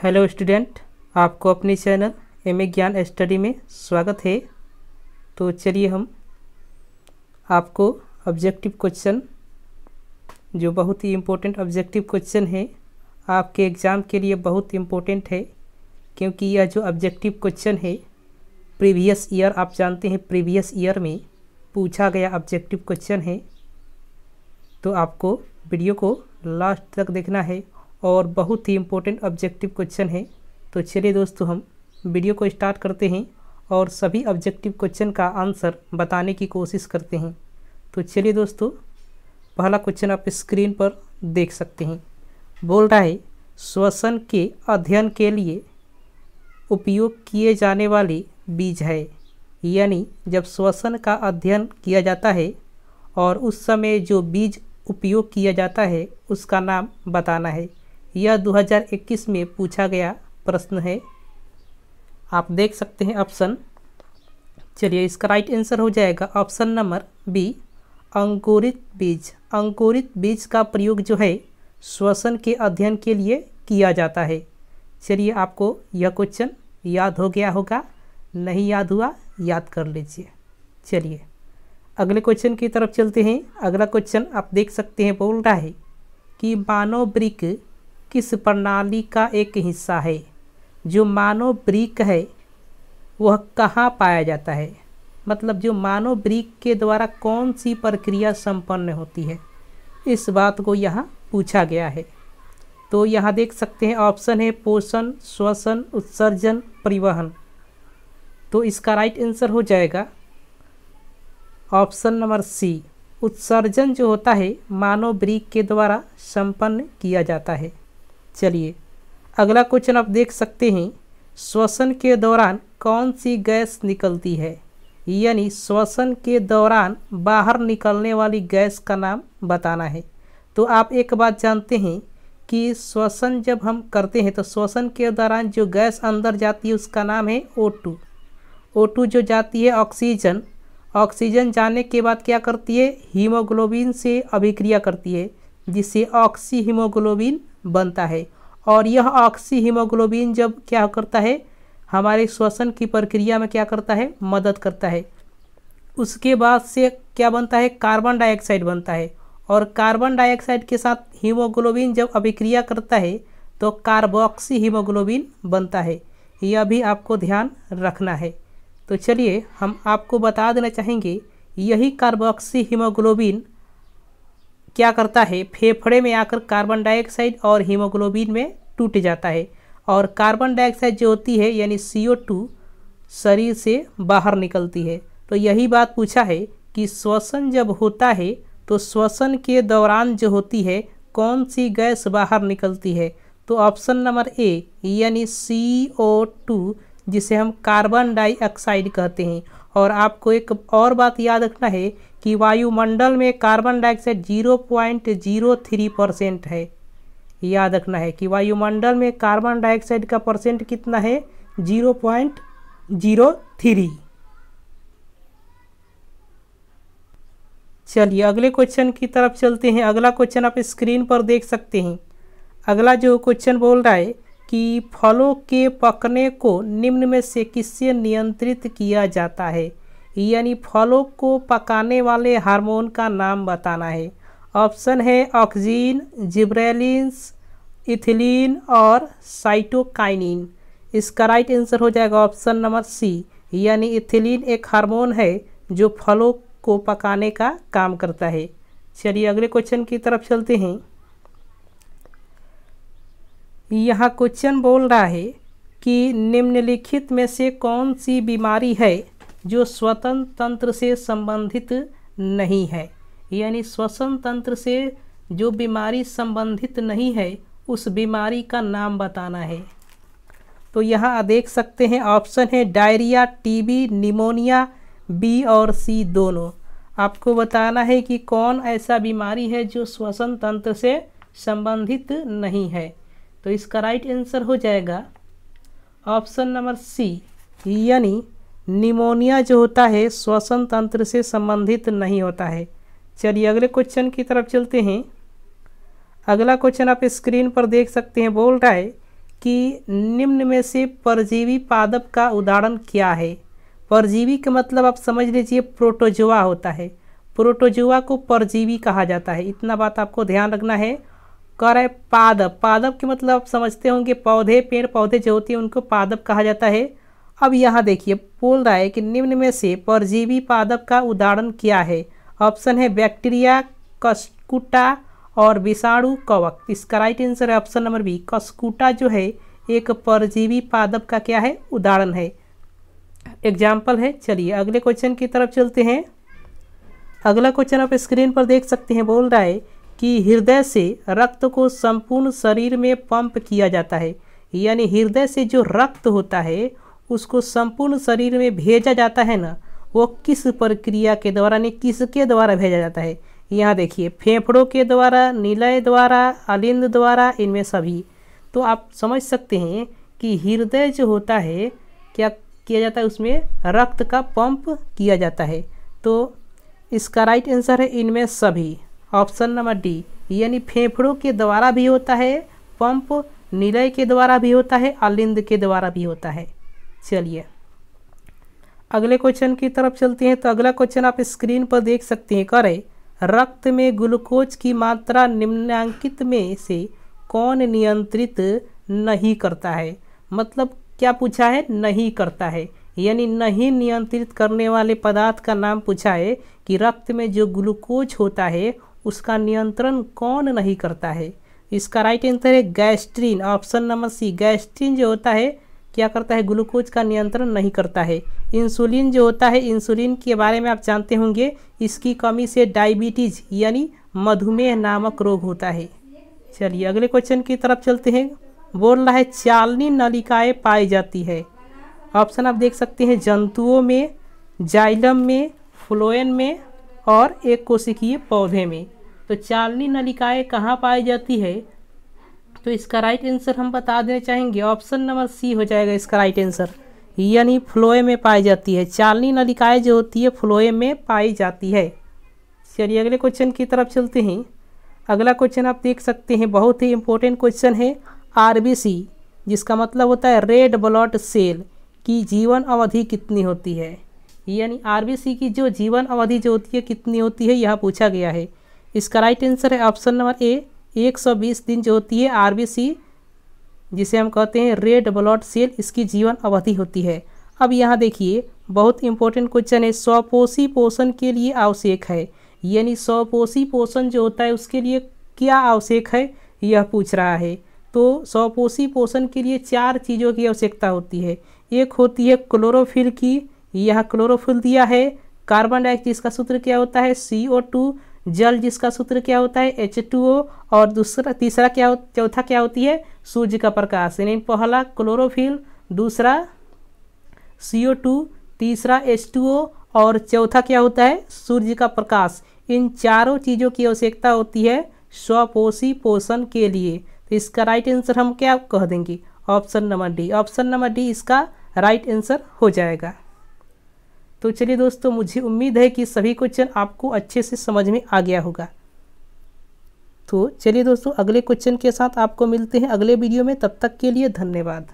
Hello student, आपको अपने channel MA ज्ञान स्टडी में स्वागत है। तो चलिए हम आपको ऑब्जेक्टिव क्वेश्चन, जो बहुत ही इम्पोर्टेंट ऑब्जेक्टिव क्वेश्चन है, आपके एग्ज़ाम के लिए बहुत इम्पोर्टेंट है, क्योंकि यह जो ऑब्जेक्टिव क्वेश्चन है प्रीवियस ईयर, आप जानते हैं प्रीवियस ईयर में पूछा गया ऑब्जेक्टिव क्वेश्चन है। तो आपको वीडियो को लास्ट तक देखना है और बहुत ही इम्पोर्टेंट ऑब्जेक्टिव क्वेश्चन है। तो चलिए दोस्तों, हम वीडियो को स्टार्ट करते हैं और सभी ऑब्जेक्टिव क्वेश्चन का आंसर बताने की कोशिश करते हैं। तो चलिए दोस्तों, पहला क्वेश्चन आप स्क्रीन पर देख सकते हैं। बोल रहा है, श्वसन के अध्ययन के लिए उपयोग किए जाने वाले बीज है। यानी जब श्वसन का अध्ययन किया जाता है और उस समय जो बीज उपयोग किया जाता है उसका नाम बताना है। यह 2021 में पूछा गया प्रश्न है। आप देख सकते हैं ऑप्शन। चलिए, इसका राइट आंसर हो जाएगा ऑप्शन नंबर बी, अंकुरित बीज। अंकुरित बीज का प्रयोग जो है श्वसन के अध्ययन के लिए किया जाता है। चलिए, आपको यह क्वेश्चन याद हो गया होगा, नहीं याद हुआ याद कर लीजिए। चलिए अगले क्वेश्चन की तरफ चलते हैं। अगला क्वेश्चन आप देख सकते हैं, बोल रहा है कि मानव वृक्क किस प्रणाली का एक हिस्सा है। जो मानव वृक्क है वह कहाँ पाया जाता है, मतलब जो मानव वृक्क के द्वारा कौन सी प्रक्रिया संपन्न होती है, इस बात को यहाँ पूछा गया है। तो यहाँ देख सकते हैं ऑप्शन है पोषण, श्वसन, उत्सर्जन, परिवहन। तो इसका राइट आंसर हो जाएगा ऑप्शन नंबर सी, उत्सर्जन जो होता है मानव वृक्क के द्वारा संपन्न किया जाता है। चलिए अगला क्वेश्चन आप देख सकते हैं, श्वसन के दौरान कौन सी गैस निकलती है। यानी श्वसन के दौरान बाहर निकलने वाली गैस का नाम बताना है। तो आप एक बात जानते हैं कि श्वसन जब हम करते हैं तो श्वसन के दौरान जो गैस अंदर जाती है उसका नाम है O2। O2 जो जाती है ऑक्सीजन, ऑक्सीजन जाने के बाद क्या करती है, हीमोग्लोबिन से अभिक्रिया करती है, जिससे ऑक्सी हीमोग्लोबिन बनता है। और यह ऑक्सी हीमोग्लोबिन जब क्या करता है, हमारे श्वसन की प्रक्रिया में क्या करता है, मदद करता है। उसके बाद से क्या बनता है, कार्बन डाइऑक्साइड बनता है। और कार्बन डाइऑक्साइड के साथ हीमोग्लोबिन जब अभिक्रिया करता है तो कार्बोक्सी हीमोग्लोबिन बनता है। यह भी आपको ध्यान रखना है। तो चलिए हम आपको बता देना चाहेंगे, यही कार्बोक्सी हीमोग्लोबिन क्या करता है, फेफड़े में आकर कार्बन डाइऑक्साइड और हीमोग्लोबिन में टूट जाता है। और कार्बन डाइऑक्साइड जो होती है यानी CO2 शरीर से बाहर निकलती है। तो यही बात पूछा है कि श्वसन जब होता है तो श्वसन के दौरान जो होती है कौन सी गैस बाहर निकलती है। तो ऑप्शन नंबर ए यानी CO2, जिसे हम कार्बन डाइऑक्साइड कहते हैं। और आपको एक और बात याद रखना है कि वायुमंडल में कार्बन डाइऑक्साइड 0.03% है। याद रखना है कि वायुमंडल में कार्बन डाइऑक्साइड का परसेंट कितना है, 0.03। चलिए अगले क्वेश्चन की तरफ चलते हैं। अगला क्वेश्चन आप स्क्रीन पर देख सकते हैं। अगला जो क्वेश्चन बोल रहा है कि फलों के पकने को निम्न में से किससे नियंत्रित किया जाता है। यानी फलों को पकाने वाले हार्मोन का नाम बताना है। ऑप्शन है ऑक्सिन, जिब्रेलिन्स, इथिलीन और साइटोकाइनिन। इसका राइट आंसर हो जाएगा ऑप्शन नंबर सी, यानी इथिलीन एक हार्मोन है जो फलों को पकाने का काम करता है। चलिए अगले क्वेश्चन की तरफ चलते हैं। यहाँ क्वेश्चन बोल रहा है कि निम्नलिखित में से कौन सी बीमारी है जो श्वसन तंत्र से संबंधित नहीं है। यानी श्वसन तंत्र से जो बीमारी संबंधित नहीं है उस बीमारी का नाम बताना है। तो यहाँ देख सकते हैं ऑप्शन है डायरिया, टीबी, निमोनिया, बी और सी दोनों। आपको बताना है कि कौन ऐसा बीमारी है जो श्वसन तंत्र से संबंधित नहीं है। तो इसका राइट आंसर हो जाएगा ऑप्शन नंबर सी, यानी निमोनिया जो होता है श्वसन तंत्र से संबंधित नहीं होता है। चलिए अगले क्वेश्चन की तरफ चलते हैं। अगला क्वेश्चन आप स्क्रीन पर देख सकते हैं। बोल रहा है कि निम्न में से परजीवी पादप का उदाहरण क्या है। परजीवी का मतलब आप समझ लीजिए प्रोटोजोआ होता है। प्रोटोजोआ को परजीवी कहा जाता है, इतना बात आपको ध्यान रखना है। कह रहा है पादप, पादप के मतलब आप समझते होंगे पौधे, पेड़ पौधे जो होते हैं उनको पादप कहा जाता है। अब यहाँ देखिए बोल रहा है कि निम्न में से परजीवी पादप का उदाहरण क्या है। ऑप्शन है बैक्टीरिया, कस्कुटा और विषाणु कवक। इसका राइट आंसर है ऑप्शन नंबर बी, कस्कुटा जो है एक परजीवी पादप का क्या है, उदाहरण है, एग्जाम्पल है। चलिए अगले क्वेश्चन की तरफ चलते हैं। अगला क्वेश्चन आप स्क्रीन पर देख सकते हैं। बोल रहा है कि हृदय से रक्त को संपूर्ण शरीर में पंप किया जाता है, यानी हृदय से जो रक्त होता है उसको संपूर्ण शरीर में भेजा जाता है ना, वो किस प्रक्रिया के द्वारा, यानी किसके द्वारा भेजा जाता है। यहाँ देखिए फेफड़ों के द्वारा, निलय द्वारा, अलिंद द्वारा, इनमें सभी। तो आप समझ सकते हैं कि हृदय जो होता है क्या किया जाता है, उसमें रक्त का पंप किया जाता है। तो इसका राइट आंसर है इनमें सभी, ऑप्शन नंबर डी, यानी फेफड़ों के द्वारा भी होता है पंप, निलय के द्वारा भी होता है, अलिंद के द्वारा भी होता है। चलिए अगले क्वेश्चन की तरफ चलते हैं। तो अगला क्वेश्चन आप स्क्रीन पर देख सकते हैं। करे रक्त में ग्लूकोज की मात्रा निम्नलिखित में से कौन नियंत्रित नहीं करता है। मतलब क्या पूछा है, नहीं करता है, यानी नहीं नियंत्रित करने वाले पदार्थ का नाम पूछा है कि रक्त में जो ग्लूकोज होता है उसका नियंत्रण कौन नहीं करता है। इसका राइट आंसर है gastrin, option number C. Gastrin जो होता है क्या करता है, ग्लूकोज का नियंत्रण नहीं करता है। इंसुलिन जो होता है, इंसुलिन के बारे में आप जानते होंगे, इसकी कमी से डायबिटीज यानी मधुमेह नामक रोग होता है। चलिए अगले क्वेश्चन की तरफ चलते हैं। बोल रहा है चालनी नलिकाएं पाई जाती है। ऑप्शन आप देख सकते हैं जंतुओं में, जाइलम में, फ्लोएम में और एक कोशिकीय पौधे में। तो चालनी नलिकाएं कहाँ पाई जाती है, तो इसका राइट आंसर हम बता देना चाहेंगे, ऑप्शन नंबर सी हो जाएगा इसका राइट आंसर, यानी फ्लोएम में पाई जाती है। चालनी नलिकाएं जो होती है फ्लोएम में पाई जाती है। चलिए अगले क्वेश्चन की तरफ चलते हैं। अगला क्वेश्चन आप देख सकते हैं, बहुत ही इंपॉर्टेंट क्वेश्चन है। आरबीसी जिसका मतलब होता है रेड ब्लड सेल की जीवन अवधि कितनी होती है, यानी आरबीसी की जो जीवन अवधि जो होती है कितनी होती है, यह पूछा गया है। इसका राइट आंसर है ऑप्शन नंबर ए, 120 दिन जो होती है आरबीसी, जिसे हम कहते हैं रेड ब्लड सेल, इसकी जीवन अवधि होती है। अब यहाँ देखिए बहुत इंपॉर्टेंट क्वेश्चन है, स्वपोषी पोषण के लिए आवश्यक है, यानी स्वपोषी पोषण जो होता है उसके लिए क्या आवश्यक है, यह पूछ रहा है। तो स्वपोषी पोषण के लिए 4 चीज़ों की आवश्यकता होती है। एक होती है क्लोरोफिल की, यह क्लोरोफिल दिया है। कार्बन डाइऑक्साइड जिसका सूत्र क्या होता है, CO2। जल जिसका सूत्र क्या होता है, H2O। और तीसरा क्या चौथा क्या होती है, सूर्य का प्रकाश। यानी पहला क्लोरोफिल, दूसरा CO2, तीसरा H2O और चौथा क्या होता है, सूर्य का प्रकाश। इन चारों चीज़ों की आवश्यकता होती है स्वपोषी पोषण के लिए। तो इसका राइट आंसर हम क्या कह देंगे, option number D. Option number D इसका राइट आंसर हो जाएगा। तो चलिए दोस्तों, मुझे उम्मीद है कि सभी क्वेश्चन आपको अच्छे से समझ में आ गया होगा। तो चलिए दोस्तों, अगले क्वेश्चन के साथ आपको मिलते हैं अगले वीडियो में। तब तक के लिए धन्यवाद।